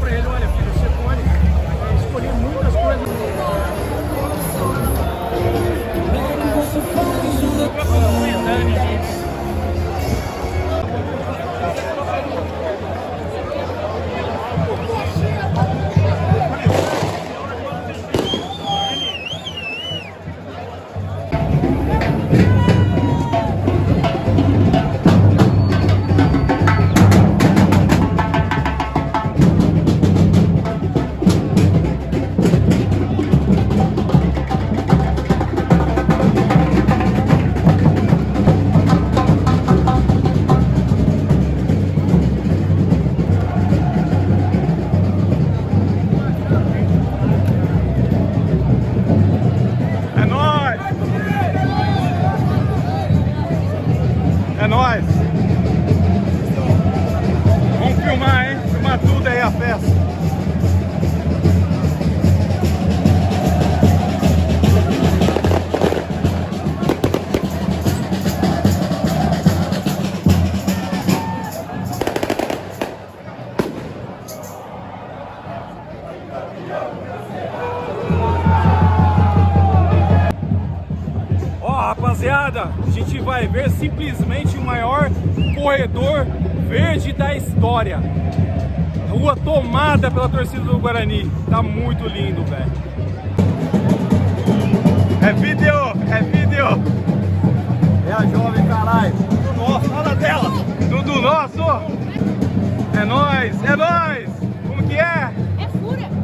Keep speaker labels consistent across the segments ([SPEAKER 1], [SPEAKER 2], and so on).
[SPEAKER 1] para ele, olha filho, você pode escolher muitas coisas.
[SPEAKER 2] Vamos filmar, hein? Filmar tudo aí a festa. Rapaziada, a gente vai ver simplesmente o maior corredor verde da história. Rua tomada pela torcida do Guarani. Tá muito lindo, velho. É vídeo, é vídeo.
[SPEAKER 1] É a jovem, caralho.
[SPEAKER 2] Tudo nosso, fala dela. Tudo nosso. É nóis, é nóis. Como que é?
[SPEAKER 3] É fura.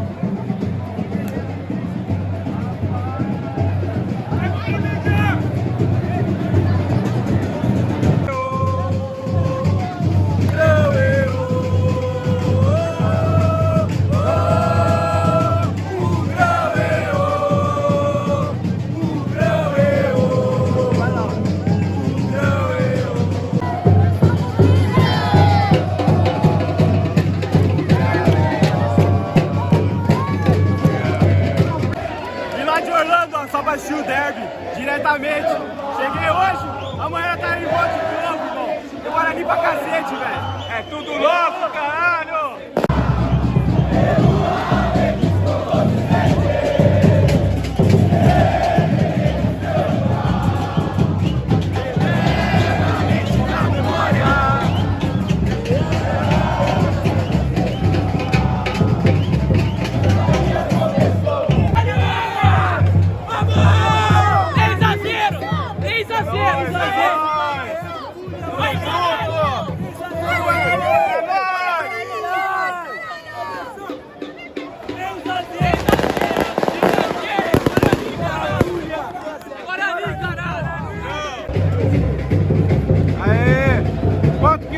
[SPEAKER 2] Só pra assistir o Dérbi, diretamente. Cheguei hoje, amanhã tá em volta de novo, irmão. Tem Guarani pra cacete, velho. É tudo nosso, caralho!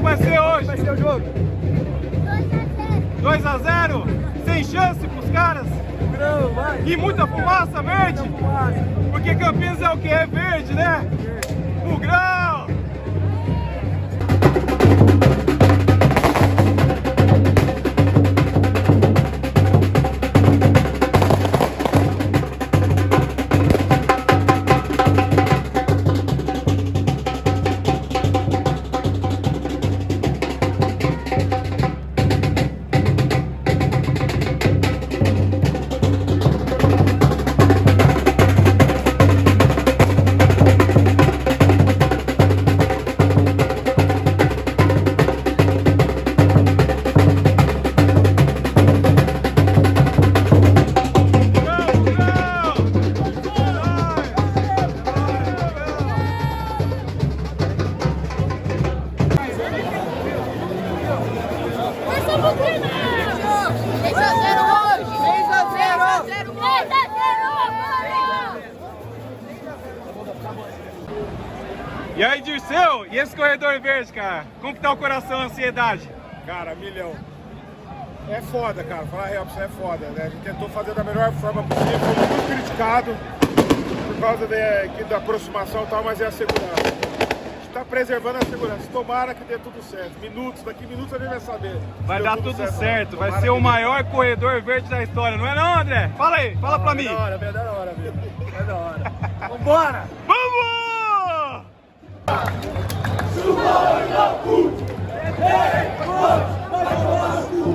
[SPEAKER 2] Vai ser hoje?
[SPEAKER 1] Vai ser o jogo?
[SPEAKER 2] 2 a 0? Sem chance pros caras?
[SPEAKER 1] Bugrão, vai.
[SPEAKER 2] E muita fumaça verde?
[SPEAKER 1] Muita fumaça.
[SPEAKER 2] Porque Campinas é o que? É verde, né? Bugrão!
[SPEAKER 3] Versão Bugrina! 3 a 0 hoje! 3 a 0! 3 a 0!
[SPEAKER 2] E aí, Dirceu? E esse corredor verde, cara? Como que tá o coração, a ansiedade?
[SPEAKER 4] Cara, milhão. É foda, cara. Falar a real pra você é foda, né? A gente tentou fazer da melhor forma possível, foi muito criticado por causa da aproximação e tal, mas é a segurança. A gente tá preservando a segurança. Tomara que dê tudo certo. Daqui minutos a gente vai saber.
[SPEAKER 2] Vai dar tudo certo. Vai ser o maior corredor verde da história, não é não, André? Fala aí, fala pra mim.
[SPEAKER 4] É da hora, velho. É da hora.
[SPEAKER 1] Vambora!
[SPEAKER 2] Vamos!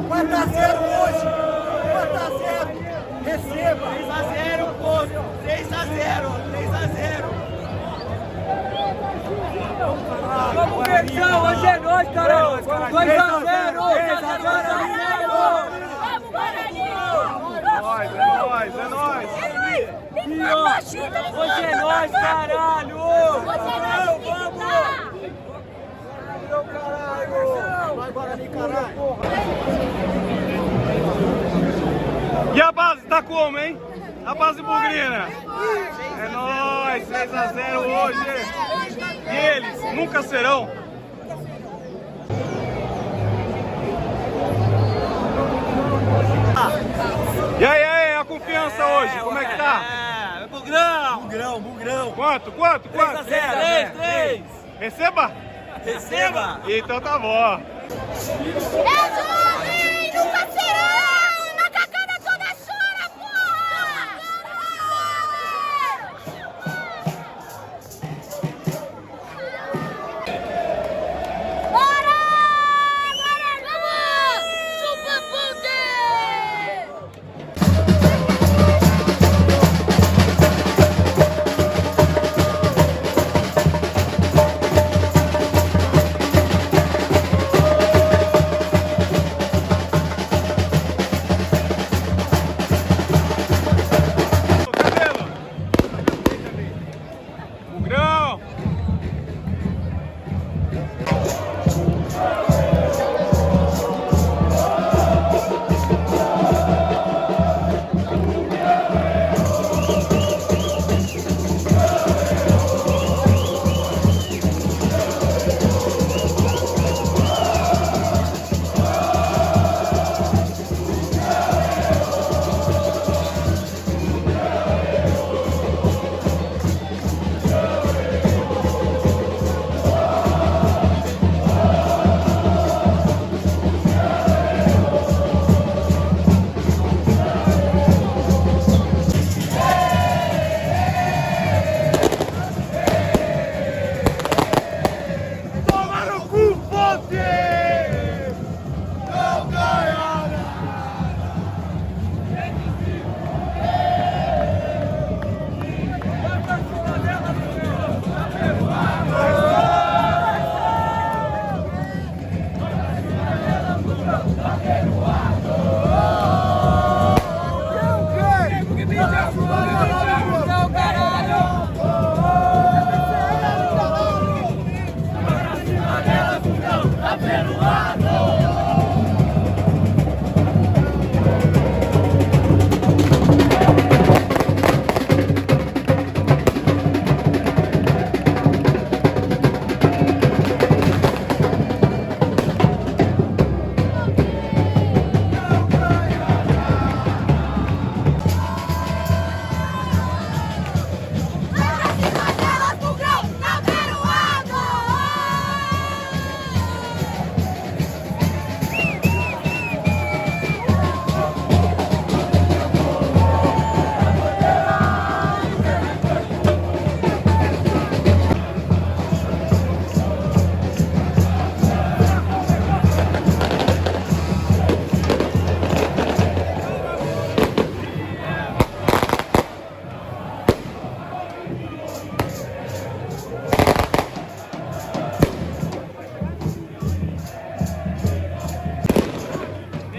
[SPEAKER 1] Vai dar 0 hoje!
[SPEAKER 2] Receba! 3-0, posto! 3-0! 3-0!
[SPEAKER 5] Vamos, Versão! Hoje é nóis, caralho! 2-0! 2-0!
[SPEAKER 3] Vamos, Guarani!
[SPEAKER 2] É nóis!
[SPEAKER 3] Tem que dar partida,
[SPEAKER 5] Hoje é nóis, caralho!
[SPEAKER 3] Hoje é nóis, vamos!
[SPEAKER 5] Vai, Guarani, caralho!
[SPEAKER 2] E a base tá como, hein? A base bugrina! É nóis! 3-0 hoje! E eles nunca serão! E aí, a confiança hoje, como é que tá?
[SPEAKER 5] Bugrão! Bugrão!
[SPEAKER 2] Quanto?
[SPEAKER 5] 3-3!
[SPEAKER 2] Receba?
[SPEAKER 5] Receba!
[SPEAKER 2] Então tá bom.
[SPEAKER 3] É jovem! Nunca será! Na cacana toda chora, porra! Bora! Vamos! Chupa ponte!
[SPEAKER 2] Bugrão!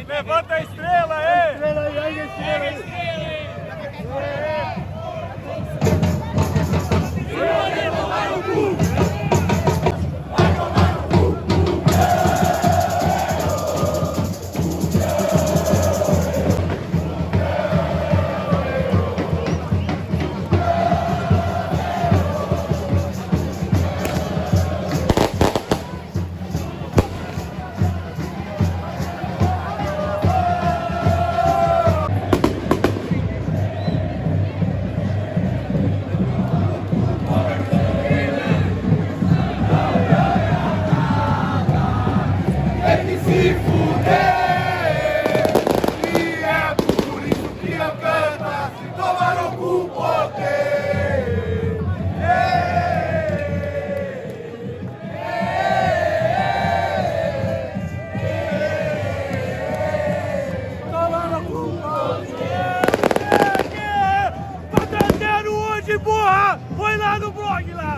[SPEAKER 2] Levanta a estrela aí! Estrela aí, estrela aí! blog lá!